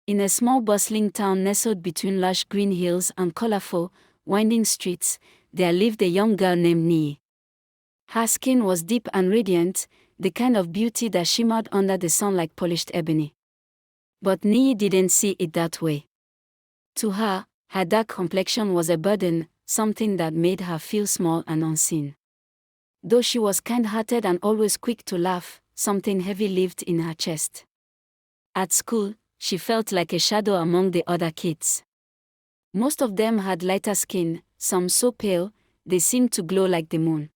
In a small bustling town nestled between lush green hills and colorful, winding streets, there lived a young girl named Niyi. Her skin was deep and radiant, the kind of beauty that shimmered under the sun like polished ebony. But Niyi didn't see it that way. To her, her dark complexion was a burden, something that made her feel small and unseen. Though she was kind-hearted and always quick to laugh, something heavy lived in her chest. At school, she felt like a shadow among the other kids. Most of them had lighter skin, some so pale, they seemed to glow like the moon.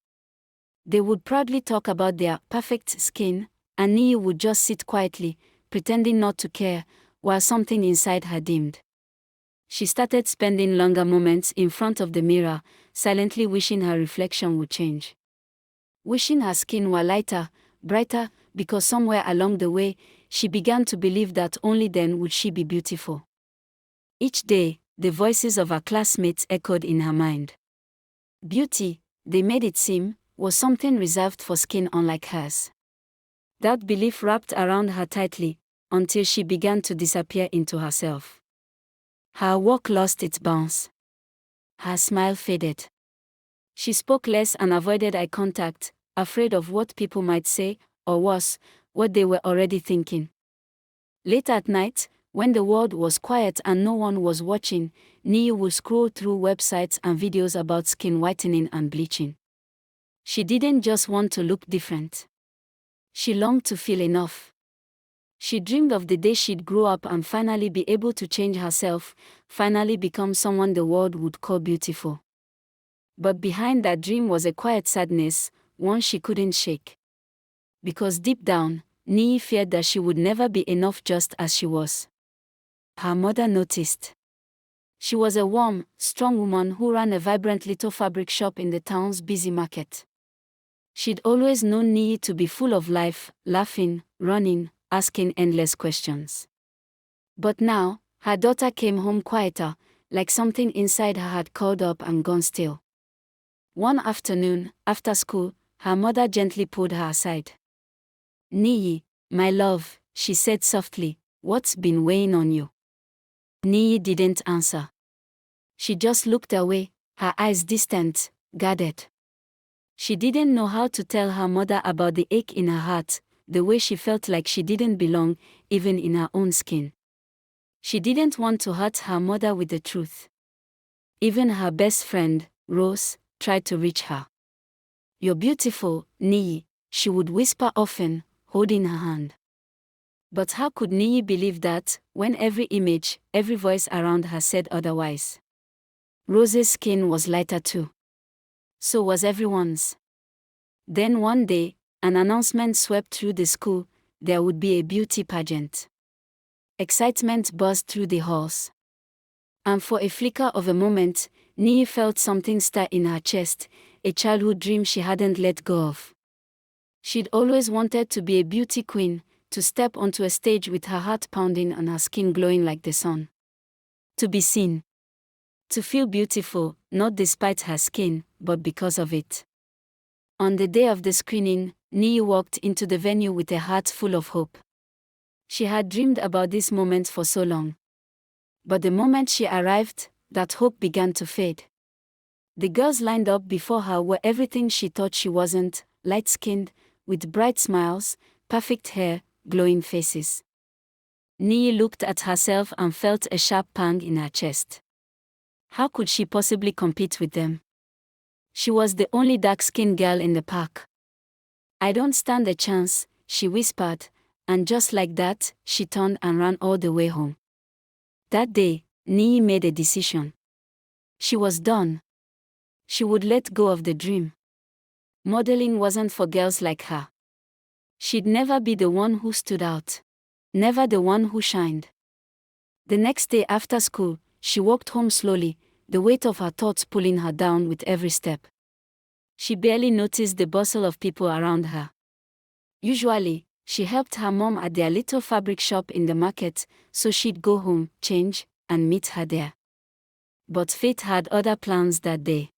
They would proudly talk about their perfect skin, and Niyi would just sit quietly, pretending not to care, while something inside her dimmed. She started spending longer moments in front of the mirror, silently wishing her reflection would change. Wishing her skin were lighter, brighter, because somewhere along the way, she began to believe that only then would she be beautiful. Each day, the voices of her classmates echoed in her mind. Beauty, they made it seem, was something reserved for skin unlike hers. That belief wrapped around her tightly, until she began to disappear into herself. Her walk lost its bounce. Her smile faded. She spoke less and avoided eye contact, afraid of what people might say, or worse, what they were already thinking. Late at night, when the world was quiet and no one was watching, Niyi would scroll through websites and videos about skin whitening and bleaching. She didn't just want to look different. She longed to feel enough. She dreamed of the day she'd grow up and finally be able to change herself, finally become someone the world would call beautiful. But behind that dream was a quiet sadness, one she couldn't shake. Because deep down, Niyi feared that she would never be enough just as she was. Her mother noticed. She was a warm, strong woman who ran a vibrant little fabric shop in the town's busy market. She'd always known Niyi to be full of life, laughing, running, asking endless questions. But now, her daughter came home quieter, like something inside her had curled up and gone still. One afternoon, after school, her mother gently pulled her aside. "Niyi, my love," she said softly, "what's been weighing on you?" Niyi didn't answer. She just looked away, her eyes distant, guarded. She didn't know how to tell her mother about the ache in her heart, the way she felt like she didn't belong, even in her own skin. She didn't want to hurt her mother with the truth. Even her best friend, Rose, tried to reach her. "You're beautiful, Niyi," she would whisper often, holding her hand. But how could Niyi believe that, when every image, every voice around her said otherwise? Rose's skin was lighter too. So was everyone's. Then one day, an announcement swept through the school: there would be a beauty pageant. Excitement buzzed through the halls. And for a flicker of a moment, Niyi felt something stir in her chest, a childhood dream she hadn't let go of. She'd always wanted to be a beauty queen, to step onto a stage with her heart pounding and her skin glowing like the sun. To be seen. To feel beautiful, not despite her skin, but because of it. On the day of the screening, Niyi walked into the venue with a heart full of hope. She had dreamed about this moment for so long. But the moment she arrived, that hope began to fade. The girls lined up before her were everything she thought she wasn't: light-skinned, with bright smiles, perfect hair, glowing faces. Niyi looked at herself and felt a sharp pang in her chest. How could she possibly compete with them? She was the only dark-skinned girl in the park. "I don't stand a chance," she whispered, and just like that, she turned and ran all the way home. That day, Niyi made a decision. She was done. She would let go of the dream. Modeling wasn't for girls like her. She'd never be the one who stood out. Never the one who shined. The next day after school, she walked home slowly, the weight of her thoughts pulling her down with every step. She barely noticed the bustle of people around her. Usually, she helped her mom at their little fabric shop in the market, so she'd go home, change, and meet her there. But fate had other plans that day.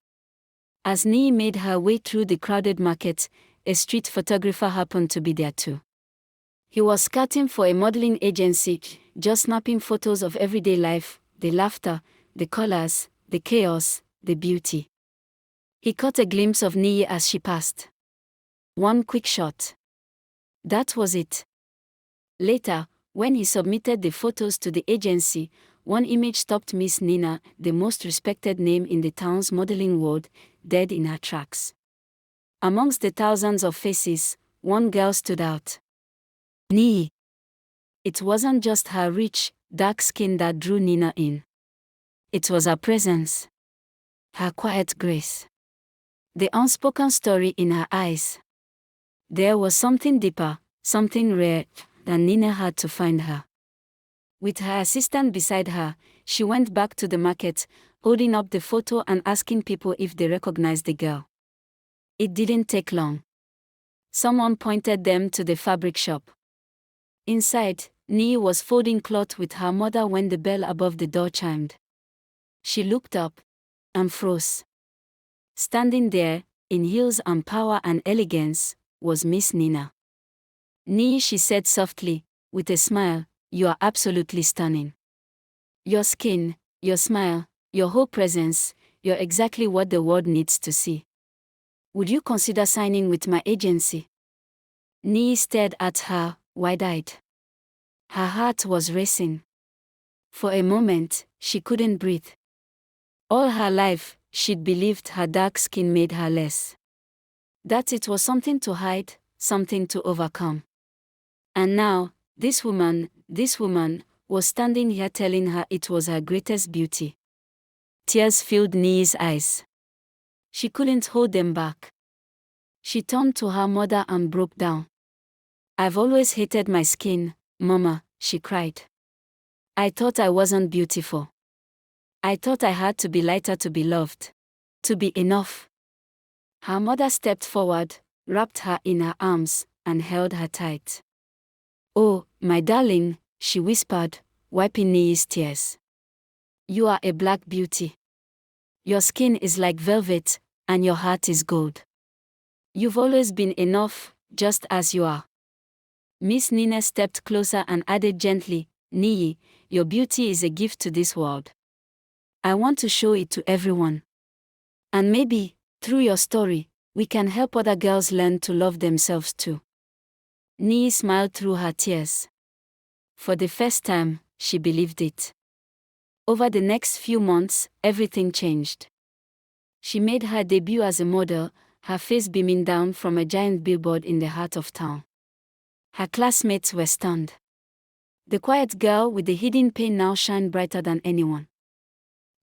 As Niyi made her way through the crowded market, a street photographer happened to be there too. He was scouting for a modeling agency, just snapping photos of everyday life, the laughter, the colors, the chaos, the beauty. He caught a glimpse of Niyi as she passed. One quick shot. That was it. Later, when he submitted the photos to the agency, one image stopped Miss Nina, the most respected name in the town's modeling world, dead in her tracks. Amongst the thousands of faces, one girl stood out. Niyi. It wasn't just her rich, dark skin that drew Nina in. It was her presence. Her quiet grace. The unspoken story in her eyes. There was something deeper, something rare, than Nina had to find her. With her assistant beside her, she went back to the market, holding up the photo and asking people if they recognized the girl. It didn't take long. Someone pointed them to the fabric shop. Inside, Niyi was folding cloth with her mother when the bell above the door chimed. She looked up and froze. Standing there, in heels and power and elegance, was Miss Nina. Niyi, she said softly, with a smile, "You are absolutely stunning. Your skin, your smile, your whole presence, you're exactly what the world needs to see. Would you consider signing with my agency?" Niyi stared at her, wide-eyed. Her heart was racing. For a moment, she couldn't breathe. All her life, she'd believed her dark skin made her less. That it was something to hide, something to overcome. And now, this woman, was standing here telling her it was her greatest beauty. Tears filled Niyi's eyes. She couldn't hold them back. She turned to her mother and broke down. "I've always hated my skin, Mama," she cried. "I thought I wasn't beautiful. I thought I had to be lighter to be loved. To be enough." Her mother stepped forward, wrapped her in her arms, and held her tight. "Oh, my darling," she whispered, wiping Niyi's tears. "You are a black beauty. Your skin is like velvet, and your heart is gold. You've always been enough, just as you are." Miss Nina stepped closer and added gently, "Niyi, your beauty is a gift to this world. I want to show it to everyone. And maybe, through your story, we can help other girls learn to love themselves too." Niyi smiled through her tears. For the first time, she believed it. Over the next few months, everything changed. She made her debut as a model, her face beaming down from a giant billboard in the heart of town. Her classmates were stunned. The quiet girl with the hidden pain now shined brighter than anyone.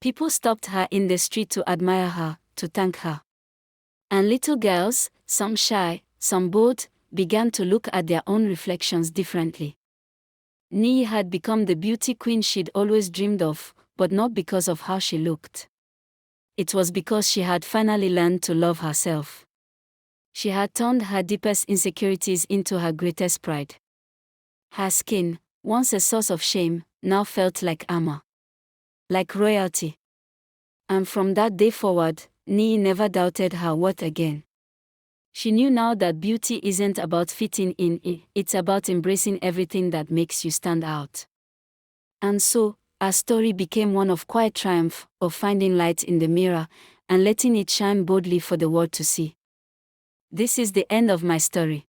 People stopped her in the street to admire her, to thank her. And little girls, some shy, some bold, began to look at their own reflections differently. Niyi had become the beauty queen she'd always dreamed of, but not because of how she looked. It was because she had finally learned to love herself. She had turned her deepest insecurities into her greatest pride. Her skin, once a source of shame, now felt like armor. Like royalty. And from that day forward, Niyi never doubted her worth again. She knew now that beauty isn't about fitting in, it's about embracing everything that makes you stand out. And so, our story became one of quiet triumph, of finding light in the mirror, and letting it shine boldly for the world to see. This is the end of my story.